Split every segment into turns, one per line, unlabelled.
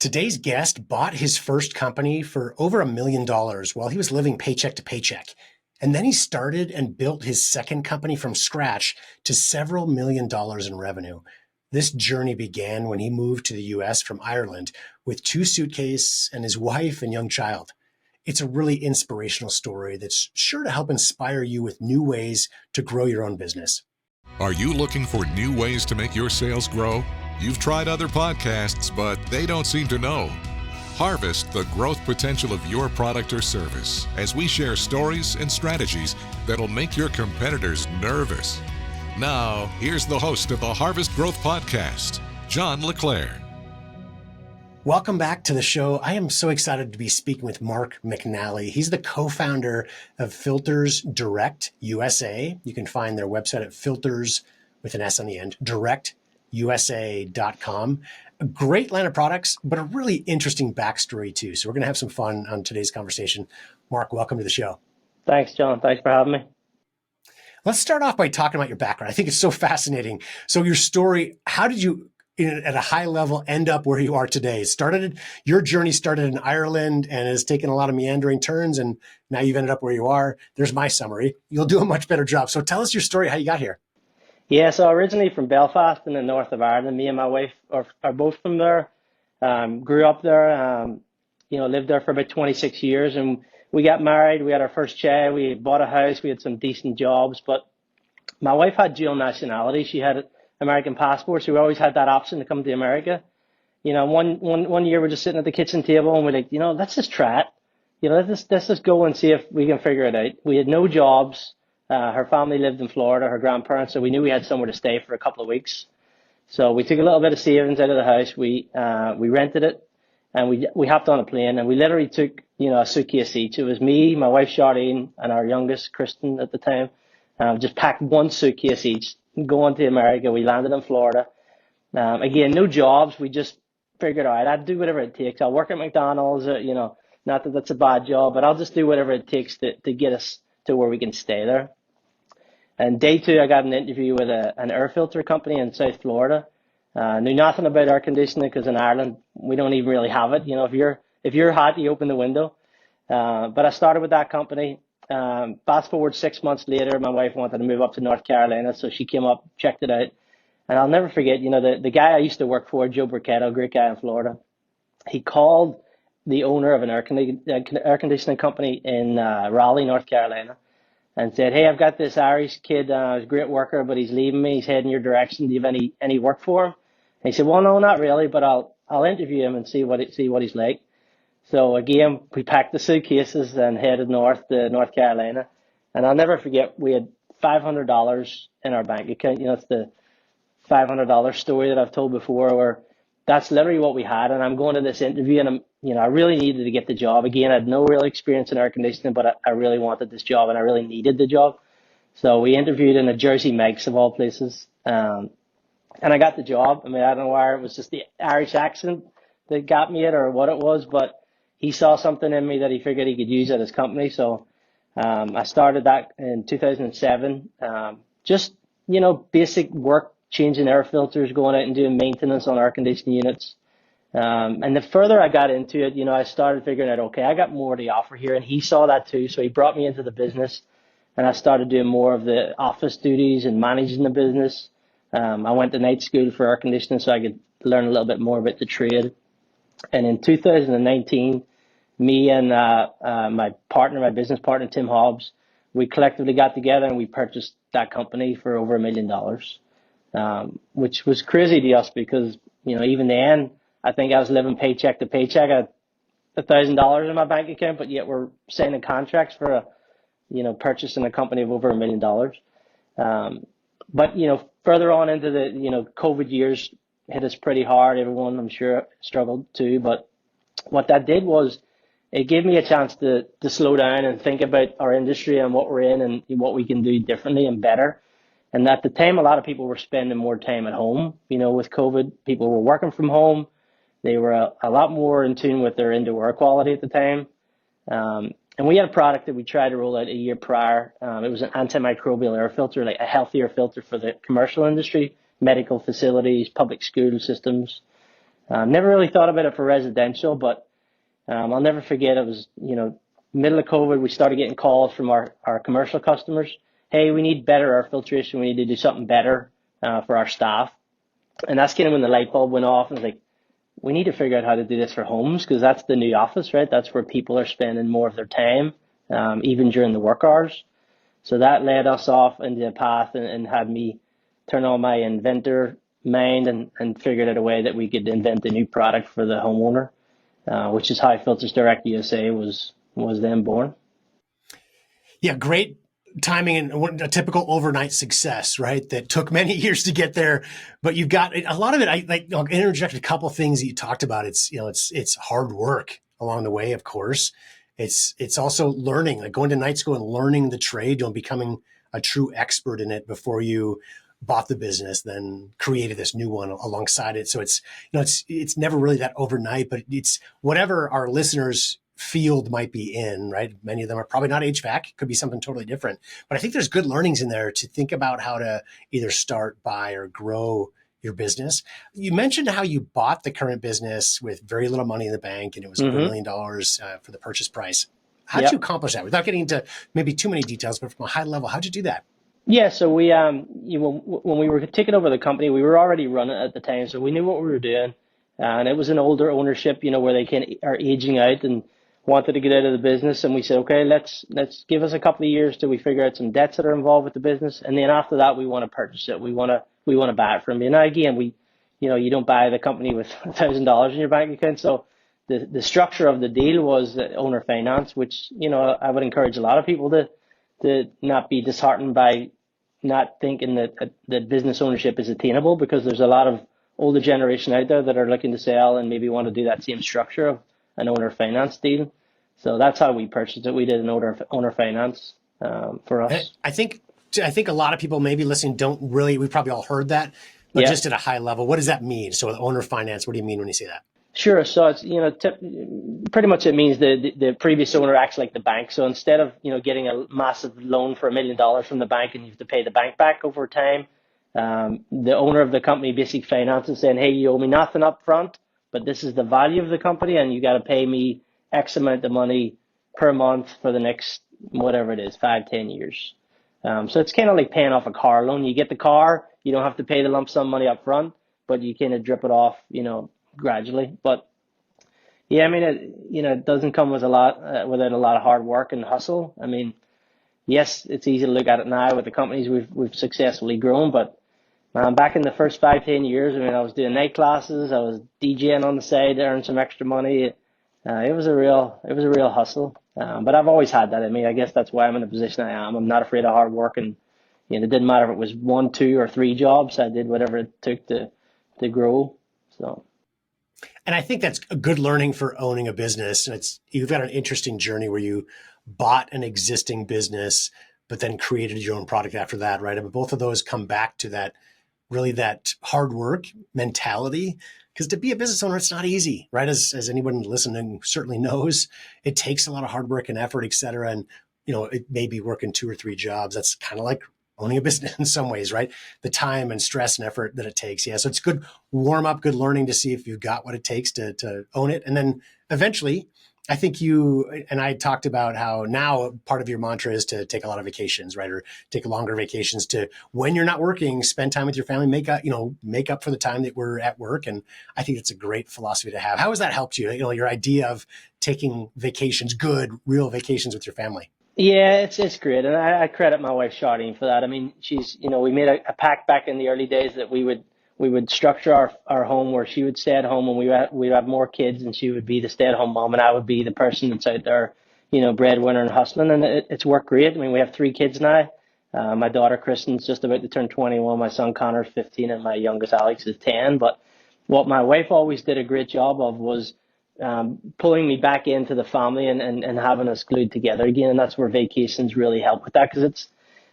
Today's guest bought his first company for over $1 million while he was living paycheck to paycheck. And then he started and built his second company from scratch to several $1 million in revenue. This journey began when he moved to the US from Ireland with 2 suitcases and his wife and young child. It's a really inspirational story that's sure to help inspire you with new ways to grow your own business.
Are you looking for new ways to make your sales grow? You've tried other podcasts, but they don't seem to know. Harvest the growth potential of your product or service as we share stories and strategies that'll make your competitors nervous. Now, here's the host of the Harvest Growth Podcast, John LeClaire.
Welcome back to the show. I am so excited to be speaking with Mark McNally. He's the co-founder of Filters Direct USA. You can find their website at filters with an S on the end, directusa.com. A great line of products, but a really interesting backstory too. So we're going to have some fun on today's conversation. Mark, welcome to the show.
Thanks, John. Thanks for having me. Let's
start off by talking about your background. I think it's so fascinating. So your story, how did you, at a high level, end up where you are today? Your journey started in Ireland and has taken a lot of meandering turns, and now you've ended up where you are. There's my summary. You'll do a much better job. So tell us your story, how you got here.
Yeah, so originally from Belfast in the north of Ireland. Me and my wife are both from there. Grew up there, lived there for about 26 years, and we got married. We had our first child. We bought a house. We had some decent jobs, but my wife had dual nationality. She had an American passport, so we always had that option to come to America. One year we're just sitting at the kitchen table and we're like, let's just try it. Let's just go and see if we can figure it out. We had no jobs. Her family lived in Florida, her grandparents, so we knew we had somewhere to stay for a couple of weeks. So we took a little bit of savings out of the house. We rented it, and we hopped on a plane, and we literally took a suitcase each. It was me, my wife Charlene, and our youngest Kristen at the time. Just packed one suitcase each, going to America. We landed in Florida. Again, no jobs. We just figured, all right, I'd do whatever it takes. I'll work at McDonald's. Not that that's a bad job, but I'll just do whatever it takes to get us to where we can stay there. And day 2, I got an interview with an air filter company in South Florida. Knew nothing about air conditioning because in Ireland we don't even really have it. If you're hot, you open the window. But I started with that company. Fast forward 6 months later, my wife wanted to move up to North Carolina, so she came up, checked it out, and I'll never forget. The guy I used to work for, Joe Burketto, great guy in Florida. He called the owner of an air conditioning company in Raleigh, North Carolina, and said, "Hey, I've got this Irish kid. He's a great worker, but he's leaving me. He's heading your direction. Do you have any work for him?" And he said, "Well, no, not really, but I'll interview him and see what he's like." So again, we packed the suitcases and headed north to North Carolina. And I'll never forget, we had $500 in our bank account. It's the $500 story that I've told before, where that's literally what we had. And I'm going to this interview, and I really needed to get the job. Again, I had no real experience in air conditioning, but I really wanted this job and I really needed the job. So we interviewed in a Jersey Mike's of all places. And I got the job. I don't know why it was just the Irish accent that got me it or what it was, but he saw something in me that he figured he could use at his company. So I started that in 2007. Just, basic work, changing air filters, going out and doing maintenance on air conditioning units. And the further I got into it, I started figuring out, okay, I got more to offer here. And he saw that too. So he brought me into the business, and I started doing more of the office duties and managing the business. I went to night school for air conditioning so I could learn a little bit more about the trade. And in 2019, me and my business partner, Tim Hobbs, we collectively got together and we purchased that company for over $1 million, which was crazy to us because, even then, I think I was living paycheck to paycheck. I had $1,000 in my bank account, but yet we're signing contracts for purchasing a company of over $1 million. But, further on into the, COVID years hit us pretty hard. Everyone, I'm sure, struggled too. But what that did was it gave me a chance to slow down and think about our industry and what we're in and what we can do differently and better. And at the time, a lot of people were spending more time at home. With COVID, people were working from home. They were a lot more in tune with their indoor air quality at the time. And we had a product that we tried to roll out a year prior. It was an antimicrobial air filter, like a healthier filter for the commercial industry, medical facilities, public school systems. Never really thought about it for residential, but I'll never forget, it was, middle of COVID, we started getting calls from our commercial customers. Hey, we need better air filtration. We need to do something better for our staff. And that's kind of when the light bulb went off, and it's like, we need to figure out how to do this for homes, because that's the new office, right? That's where people are spending more of their time, even during the work hours. So that led us off into a path, and had me turn on my inventor mind, and figured out a way that we could invent a new product for the homeowner, which is how Filters Direct USA was then born.
Yeah, great timing and a typical overnight success, right? That took many years to get there, but you've got a lot of it. I'll interject a couple of things that you talked about. It's hard work along the way, of course. It's also learning, like going to night school and learning the trade, becoming a true expert in it before you bought the business, then created this new one alongside it. So it's never really that overnight, but it's whatever our listeners field might be in, right? Many of them are probably not HVAC, could be something totally different. But I think there's good learnings in there to think about how to either start, buy, or grow your business. You mentioned how you bought the current business with very little money in the bank, and it was over $1 million for the purchase price. How did you accomplish that? Without getting into maybe too many details, but from a high level, how'd you do that?
Yeah, so we when we were taking over the company, we were already running it at the time, so we knew what we were doing, and it was an older ownership, where they are aging out and wanted to get out of the business, and we said, okay, let's give us a couple of years till we figure out some debts that are involved with the business, and then after that, we want to purchase it. We want to buy it from you. Now again, you don't buy the company with $1,000 in your bank account, so the structure of the deal was owner finance, which I would encourage a lot of people to not be disheartened by not thinking that business ownership is attainable, because there's a lot of older generation out there that are looking to sell and maybe want to do that same structure of an owner finance deal. So that's how we purchased it. We did an owner finance for us.
I think a lot of people maybe listening we probably all heard that, but just at a high level, what does that mean? So owner finance, what do you mean when you say that?
Sure. So it's, pretty much it means the previous owner acts like the bank. So instead of, getting a massive loan for $1 million from the bank and you have to pay the bank back over time, the owner of the company basically finances, saying, hey, you owe me nothing up front, but this is the value of the company, and you got to pay me X amount of money per month for the next, whatever it is, 5-10 years. So it's kind of like paying off a car loan. You get the car, you don't have to pay the lump sum money up front, but you kind of drip it off, gradually. But yeah, I mean, it doesn't come with without a lot of hard work and hustle. I mean, yes, it's easy to look at it now with the companies we've successfully grown, but back in the first 5-10 years, I was doing night classes, I was DJing on the side to earn some extra money. It was a real hustle. But I've always had that in me. I guess that's why I'm in the position I am. I'm not afraid of hard work, and it didn't matter if it was 1, 2, or 3 jobs. I did whatever it took to grow. So.
And I think that's a good learning for owning a business. You've got an interesting journey where you bought an existing business, but then created your own product after that, right? I mean, both of those come back to that hard work mentality. Because to be a business owner, it's not easy, right? As anyone listening certainly knows, it takes a lot of hard work and effort, et cetera. And, it may be working 2 or 3 jobs. That's kind of like owning a business in some ways, right? The time and stress and effort that it takes. Yeah. So it's good warm up, good learning to see if you've got what it takes to own it. And then eventually, I think you and I talked about how now part of your mantra is to take a lot of vacations, right? Or take longer vacations to, when you're not working, spend time with your family, make up for the time that we're at work. And I think it's a great philosophy to have. How has that helped you? Your idea of taking vacations, good, real vacations with your family.
Yeah, it's great. And I credit my wife, Charlene, for that. I mean, she's, we made a pact back in the early days that we would structure our home where she would stay at home, and we'd have more kids, and she would be the stay-at-home mom, and I would be the person that's out there, breadwinner and hustling. And it's worked great. I mean, we have 3 kids now. My daughter Kristen's just about to turn 21. My son Connor's 15, and my youngest Alex is 10. But what my wife always did a great job of was pulling me back into the family and having us glued together again. And that's where vacations really help with that, because it's,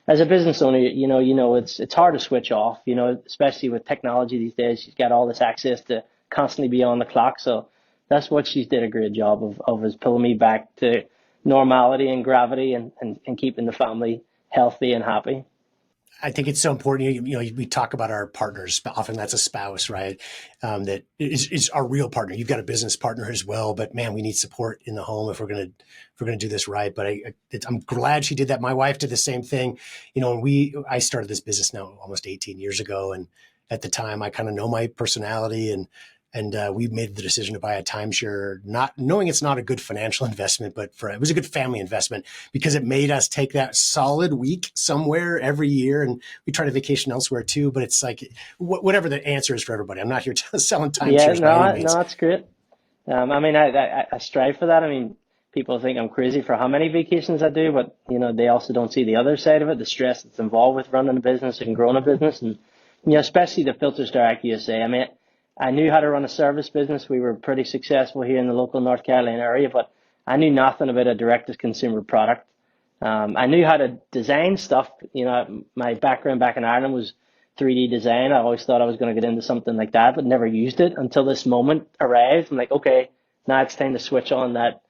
as a business owner, it's hard to switch off, especially with technology these days. She's got all this access to constantly be on the clock. So that's what she's did a great job of is pulling me back to normality and gravity and keeping the family healthy and happy.
I think it's so important. We talk about our partners, but often that's a spouse, right? That is our real partner. You've got a business partner as well, but man, we need support in the home if we're gonna do this right. But I'm glad she did that. My wife did the same thing. I started this business now almost 18 years ago, and at the time, I kind of know my personality, and we made the decision to buy a timeshare, not knowing it's not a good financial investment, but it was a good family investment because it made us take that solid week somewhere every year. And we try to vacation elsewhere too, but it's like whatever the answer is for everybody. I'm not here selling
Yeah,
timeshares by any
no,
means.
that's great. I mean, I strive for that. I mean, people think I'm crazy for how many vacations I do, but they also don't see the other side of it, the stress that's involved with running a business and growing a business, and especially the Filters Direct USA. I mean, I knew how to run a service business. We were pretty successful here in the local North Carolina area, but I knew nothing about a direct-to-consumer product. I knew how to design stuff. My background back in Ireland was 3D design. I always thought I was going to get into something like that, but never used it until this moment arrived. I'm like, okay, now it's time to switch on that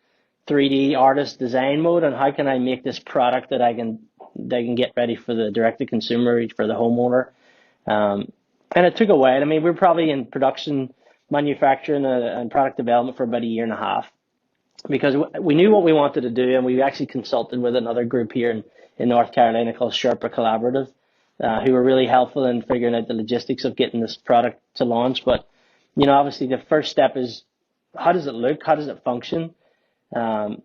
3D artist design mode, and how can I make this product that I can get ready for the direct-to-consumer, for the homeowner. And it took a while. I mean, we were probably in production, manufacturing, and product development for about a year and a half, because we knew what we wanted to do, and we actually consulted with another group here in North Carolina called Sherpa Collaborative, who were really helpful in figuring out the logistics of getting this product to launch. But, obviously the first step is, how does it look? How does it function? And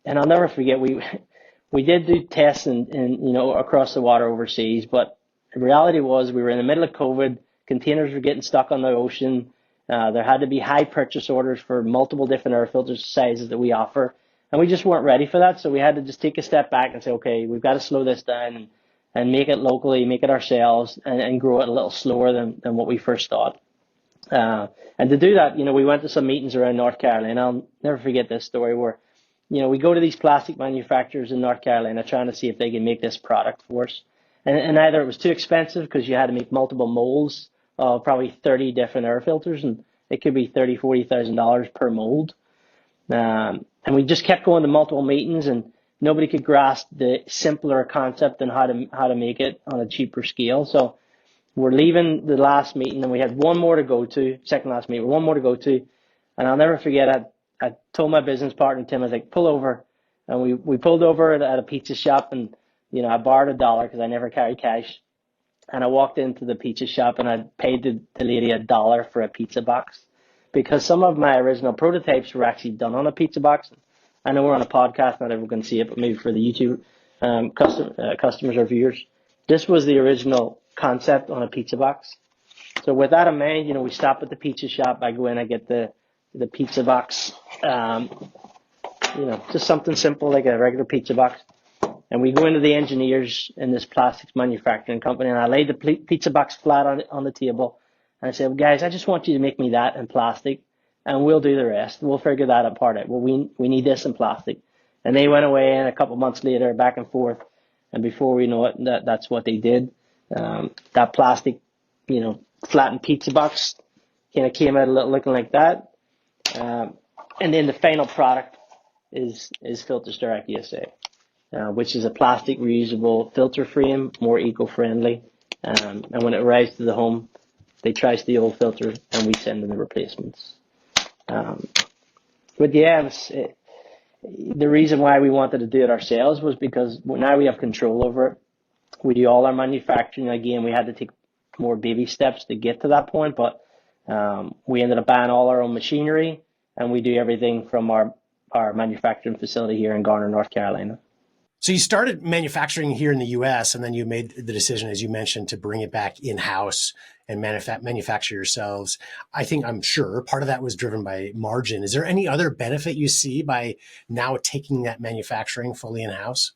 I'll never forget, we did do tests across the water overseas, but the reality was we were in the middle of COVID. Containers were getting stuck on the ocean. There had to be high purchase orders for multiple different air filter sizes that we offer. And we just weren't ready for that. So we had to just take a step back and say, okay, we've got to slow this down and make it locally, make it ourselves, and grow it a little slower than what we first thought. And to do that, we went to some meetings around North Carolina. I'll never forget this story where, we go to these plastic manufacturers in North Carolina trying to see if they can make this product for us. And either it was too expensive because you had to make multiple molds of probably 30 different air filters, and it could be $30,000-$40,000 per mold. And we just kept going to multiple meetings, and nobody could grasp the simpler concept and how to make it on a cheaper scale. So we're leaving the last meeting, and we had one more to go to, second last meeting, one more to go to. And I'll never forget, I told my business partner, Tim, I was like, pull over. And we pulled over at a pizza shop, and I borrowed $1 because I never carry cash. And I walked into the pizza shop and I paid the lady $1 for a pizza box, because some of my original prototypes were actually done on a pizza box. I know we're on a podcast, not everyone can see it, but maybe for the YouTube customers or viewers, this was the original concept on a pizza box. So with that in mind, we stop at the pizza shop. I go in, I get the pizza box, just something simple like a regular pizza box. And we go into the engineers in this plastics manufacturing company, and I laid the pizza box flat on the table. And I said, well, guys, I just want you to make me that in plastic, and we'll do the rest. We'll figure that part out. Well, we need this in plastic. And they went away, and a couple months later, back and forth. And before we know it, that's what they did. That plastic, flattened pizza box kind of came out looking like that. And then the final product is Filters Direct USA. Which is a plastic reusable filter frame, more eco-friendly. And when it arrives to the home, they trash the old filter and we send them the replacements. But yeah, the reason why we wanted to do it ourselves was because now we have control over it. We do all our manufacturing. Again, we had to take more baby steps to get to that point, but we ended up buying all our own machinery, and we do everything from our manufacturing facility here in Garner, North Carolina.
So you started manufacturing here in the U.S., and then you made the decision, as you mentioned, to bring it back in-house and manufacture yourselves. I'm sure part of that was driven by margin. Is there any other benefit you see by now taking that manufacturing fully in-house?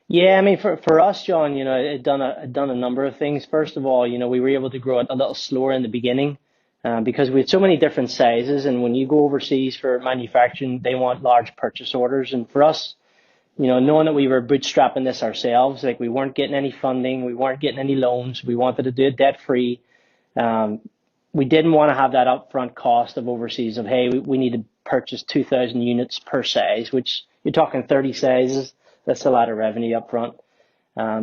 Yeah, I mean, for us, John, it done a number of things. First of all, we were able to grow it a little slower in the beginning because we had so many different sizes. And when you go overseas for manufacturing, they want large purchase orders. And for us, knowing that we were bootstrapping this ourselves, like we weren't getting any funding, we weren't getting any loans, we wanted to do it debt free. We didn't want to have that upfront cost of overseas of, hey, we need to purchase 2,000 units per size, which you're talking 30 sizes. That's a lot of revenue upfront.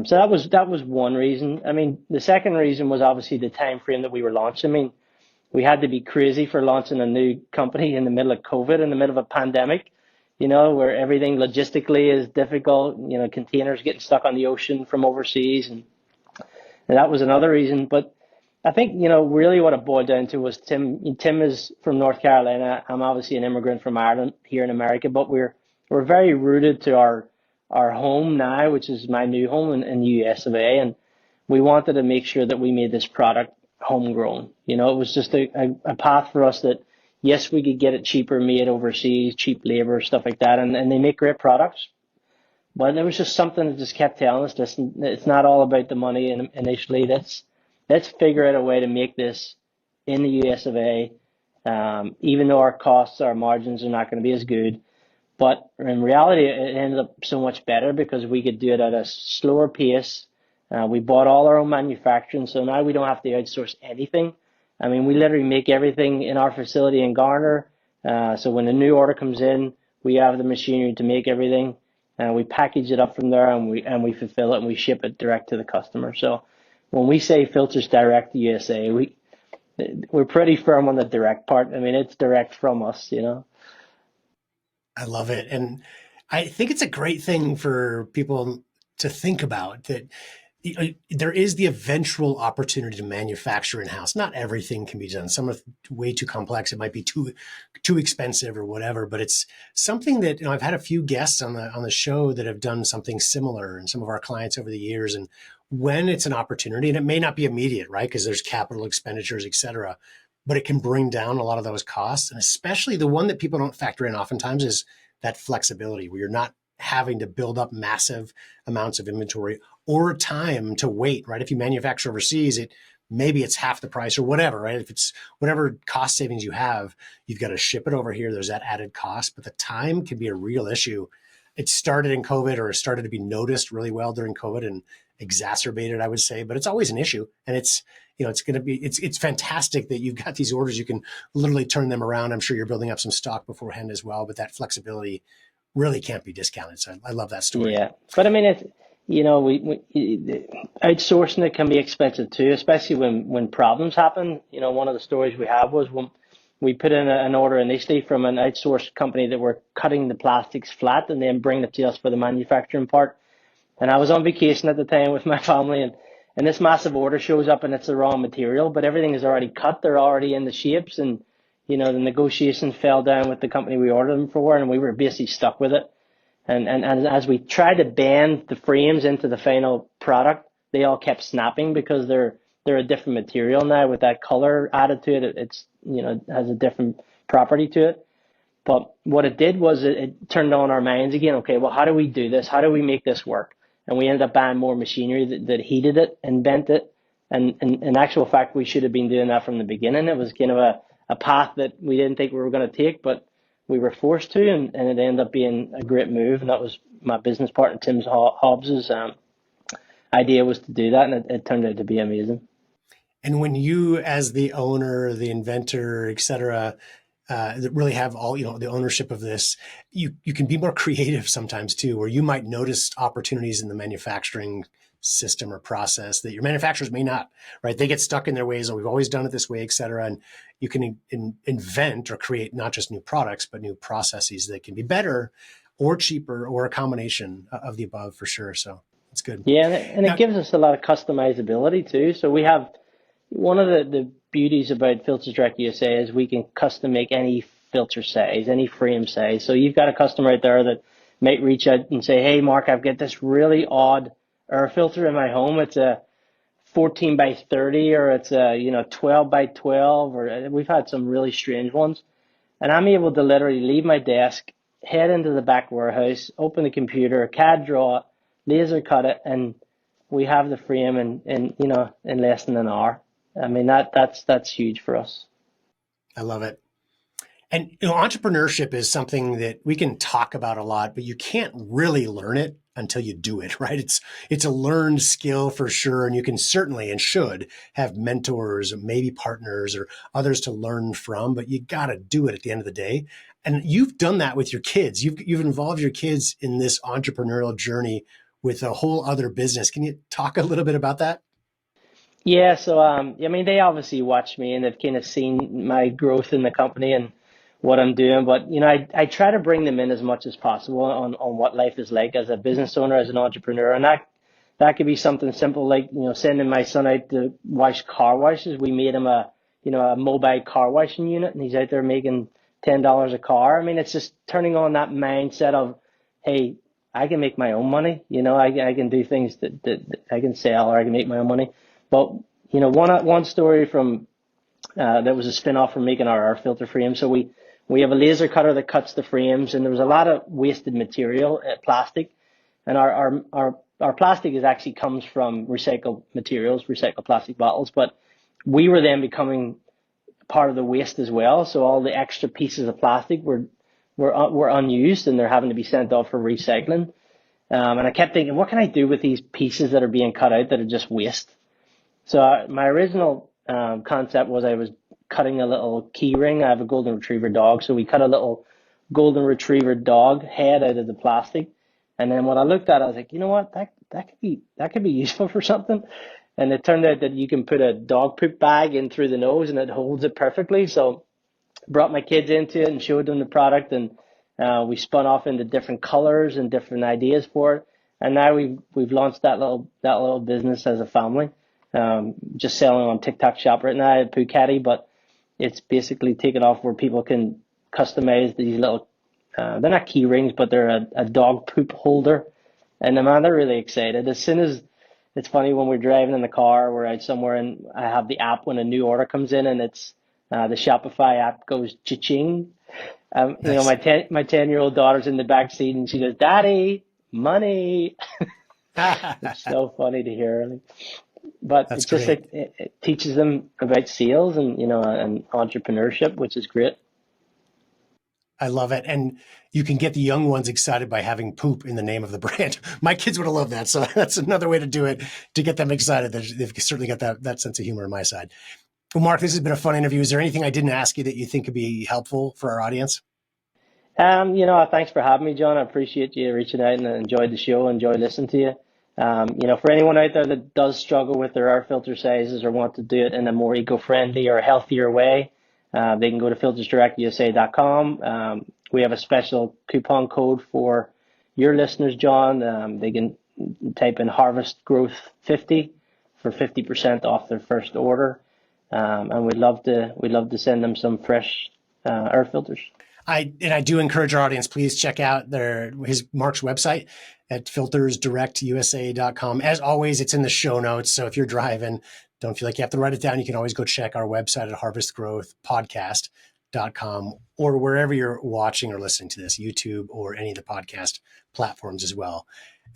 So that was one reason. I mean, the second reason was obviously the time frame that we were launching. I mean, we had to be crazy for launching a new company in the middle of COVID, in the middle of a pandemic, where everything logistically is difficult, containers getting stuck on the ocean from overseas. And that was another reason. But I think, really what it boiled down to was Tim. Tim is from North Carolina. I'm obviously an immigrant from Ireland here in America, but we're very rooted to our home now, which is my new home in the US of A. And we wanted to make sure that we made this product homegrown. It was just a path for us that, yes, we could get it cheaper made overseas, cheap labor, stuff like that. And they make great products. But there was just something that just kept telling us, listen, it's not all about the money initially. Let's figure out a way to make this in the US of A, even though our costs, our margins are not going to be as good. But in reality, it ended up so much better because we could do it at a slower pace. We bought all our own manufacturing, so now we don't have to outsource anything. I mean, we literally make everything in our facility in Garner. So when a new order comes in, we have the machinery to make everything. We package it up from there, and we fulfill it, and we ship it direct to the customer. So when we say Filters Direct USA, we're pretty firm on the direct part. I mean, it's direct from us,
I love it. And I think it's a great thing for people to think about that there is the eventual opportunity to manufacture in-house. Not everything can be done. Some are way too complex. It might be too expensive or whatever, but it's something that, I've had a few guests on the show that have done something similar, and some of our clients over the years. And when it's an opportunity, and it may not be immediate, right? Because there's capital expenditures, et cetera, but it can bring down a lot of those costs. And especially the one that people don't factor in oftentimes is that flexibility, where you're not having to build up massive amounts of inventory or time to wait, right? If you manufacture overseas, maybe it's half the price or whatever, right? If it's whatever cost savings you have, you've got to ship it over here. There's that added cost, but the time can be a real issue. It started in COVID, or it started to be noticed really well during COVID and exacerbated, I would say, but it's always an issue. And it's fantastic that you've got these orders. You can literally turn them around. I'm sure you're building up some stock beforehand as well, but that flexibility really can't be discounted. So I love that story.
Yeah, but I mean, it's outsourcing it can be expensive too, especially when problems happen. One of the stories we have was when we put in an order initially from an outsourced company that were cutting the plastics flat and then bringing it to us for the manufacturing part. And I was on vacation at the time with my family, and this massive order shows up, and it's the wrong material, but everything is already cut. They're already in the shapes, and the negotiations fell down with the company we ordered them for, and we were basically stuck with it. And as we tried to bend the frames into the final product, they all kept snapping because they're a different material now with that color added to it. It's has a different property to it. But what it did was it turned on our minds again. Okay, well, how do we do this? How do we make this work? And we ended up buying more machinery that heated it and bent it. And in actual fact, we should have been doing that from the beginning. It was kind of a path that we didn't think we were going to take, but we were forced to, and it ended up being a great move. And that was my business partner, Tim Hobbs's idea, was to do that, and it turned out to be amazing.
And when you, as the owner, the inventor, et cetera, that really have all, the ownership of this, you can be more creative sometimes too, where you might notice opportunities in the manufacturing system or process that your manufacturers may not, right? They get stuck in their ways, and we've always done it this way, et cetera. And you can invent or create not just new products, but new processes that can be better or cheaper or a combination of the above, for sure. So it's good.
Yeah, and it gives us a lot of customizability too. So we have one of the beauties about Filters Direct USA is we can custom make any filter size, any frame size. So you've got a customer out there that might reach out and say, hey, Mark, I've got this really odd air filter in my home. It's a 14 by 30, or it's a 12 by 12, or we've had some really strange ones. And I'm able to literally leave my desk, head into the back warehouse, open the computer, CAD draw it, laser cut it, and we have the frame in less than an hour. I mean, that's huge for us.
I love it. And entrepreneurship is something that we can talk about a lot, but you can't really learn it until you do it, right? It's a learned skill for sure, and you can certainly and should have mentors, or maybe partners or others to learn from, but you got to do it at the end of the day. And you've done that with your kids. You've involved your kids in this entrepreneurial journey with a whole other business. Can you talk a little bit about that?
Yeah, so I mean, they obviously watch me and they've kind of seen my growth in the company and what I'm doing. But I try to bring them in as much as possible on what life is like as a business owner, as an entrepreneur, and that could be something simple like sending my son out to wash car washes. We made him a mobile car washing unit, and he's out there making $10 a car. I mean, it's just turning on that mindset of, hey, I can make my own money. I can do things that I can sell or I can make my own money. But one story from that was a spin-off from making our air filter frames. So we have a laser cutter that cuts the frames, and there was a lot of wasted material, plastic, and our plastic is actually comes from recycled materials, recycled plastic bottles. But we were then becoming part of the waste as well. So all the extra pieces of plastic were unused, and they're having to be sent off for recycling. And I kept thinking, what can I do with these pieces that are being cut out that are just waste? So my original concept was I was cutting a little key ring. I have a golden retriever dog, so we cut a little golden retriever dog head out of the plastic. And then when I looked at it, I was like, you know what, that could be useful for something. And it turned out that you can put a dog poop bag in through the nose and it holds it perfectly. So brought my kids into it and showed them the product, and we spun off into different colors and different ideas for it. And now we've launched that little business as a family. Just selling on TikTok Shop right now at Phuket, but it's basically taken off where people can customize these little, they're not key rings, but they're a dog poop holder. And man, they're really excited. As soon as, it's funny when we're driving in the car, we're out somewhere and I have the app when a new order comes in, and it's the Shopify app goes cha-ching.
Nice.
My 10-year-old daughter's in the back seat and she goes, "Daddy, money." It's so funny to hear. But
That's
it's just
great.
like it teaches them about sales and entrepreneurship, which is great.
I love it. And you can get the young ones excited by having poop in the name of the brand. My kids would have loved that. So that's another way to do it, to get them excited. They've certainly got that sense of humor on my side. Well, Mark, this has been a fun interview. Is there anything I didn't ask you that you think could be helpful for our audience?
Thanks for having me, John. I appreciate you reaching out and enjoyed the show, enjoy listening to you. For anyone out there that does struggle with their air filter sizes or want to do it in a more eco-friendly or healthier way, they can go to filtersdirectusa.com. We have a special coupon code for your listeners, John. They can type in Harvest Growth 50 for 50% off their first order. And we'd love to send them some fresh air filters.
I do encourage our audience, please check out Mark's website at filtersdirectusa.com. As always, it's in the show notes. So if you're driving, don't feel like you have to write it down. You can always go check our website at harvestgrowthpodcast.com or wherever you're watching or listening to this, YouTube or any of the podcast platforms as well.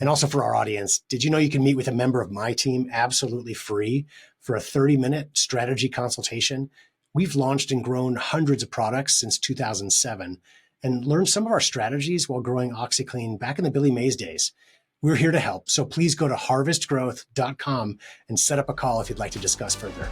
And also for our audience, did you know you can meet with a member of my team absolutely free for a 30-minute strategy consultation? We've launched and grown hundreds of products since 2007 and learned some of our strategies while growing OxyClean back in the Billy Mays days. We're here to help. So please go to harvestgrowth.com and set up a call if you'd like to discuss further.